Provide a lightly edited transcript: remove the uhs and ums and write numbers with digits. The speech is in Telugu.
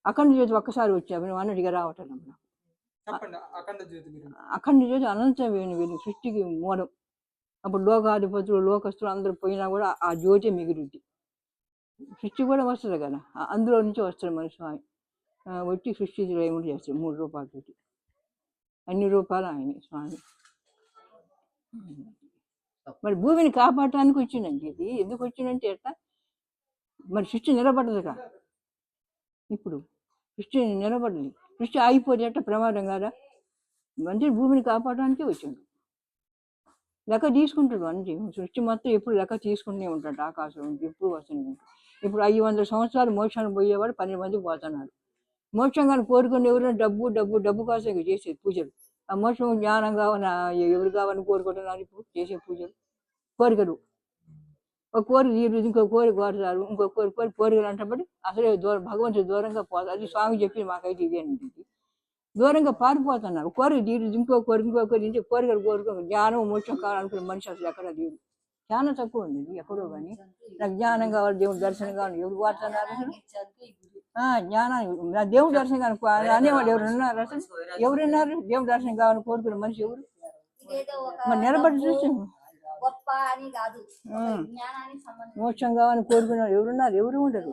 అఖండ జ్యోతి ఒక్కసారి వచ్చావు నువ్వు అన్నట్టుగా రావటం అఖండ జ్యోతి అనంతమైన వెలుగు సృష్టికి మూలం. అప్పుడు లోకాధిపతులు లోకస్తులు అందరూ పోయినా కూడా ఆ జ్యోతి మిగులుద్ది. సృష్టి కూడా వస్తుంది కదా, అందులో నుంచి వస్తాడు మన స్వామి. వచ్చి సృష్టి ఏమిటి చేస్తాడు 3 రూపాయలతోటి. అన్ని రూపాయలు ఆయన స్వామి. మరి భూమిని కాపాడటానికి వచ్చిందండి. ఇది ఎందుకు వచ్చిందంటే ఎట్లా మరి సృష్టి నిలబడదుగా. ఇప్పుడు సృష్టి నిలబడదు, సృష్టి ఆగిపోతే ఎట్ట ప్రమాదం కదా. అంటే భూమిని కాపాడటానికే వచ్చిండు. లెక్క తీసుకుంటాడు అన్ని. సృష్టి మొత్తం ఎప్పుడు లెక్క తీసుకుంటూనే ఉంటాడు. ఆకాశం ఎప్పుడు వస్తూనే ఉంటాడు. ఇప్పుడు 500 సంవత్సరాలు మోక్షాన్ని పోయేవాడు 12 మంది పోతున్నారు. మోక్షం కానీ కోరుకుని ఎవరైనా డబ్బు డబ్బు డబ్బు కోసం ఇక చేసేది పూజలు. ఆ మోక్షం జ్ఞానం కావాలని ఎవరు కావాలని కోరుకుంటున్నారు ఇప్పుడు చేసే పూజలు. కోరికలు ఒక కోరిక తీరు, ఇంకో కోరిక కోరుతారు, ఇంకో కోరికలు అంటబడి అసలే భగవంతుడు దూరంగా పోతారు. అది స్వామి చెప్పి మాకైతే ఇదేనండి. దూరంగా పారిపోతున్నారు. కోరిక తీరు, ఇంకో కోరిక ఇంటి కోరికలు కోరుకో జ్ఞానం మోక్షం కావాలనుకునే మనిషి అసలు ఎక్కడ తీరు. చాలా తక్కువ ఉంది ఇది ఎక్కడో. కానీ నాకు జ్ఞానం కావాలి, దేవుడు దర్శనం కావాలి, ఎవరు కోరుతున్నారు అసలు? జ్ఞానాన్ని దేవుడు దర్శనం కావాలి అనేవాడు ఎవరు ఉన్నారు అసలు? ఎవరున్నారు దేవుడు దర్శనం కావాలని కోరుకునే మనిషి ఎవరు? మరి నిలబడి చూసి మోక్షం కావాలని కోరుకునే ఎవరున్నారు? ఎవరు ఉండరు.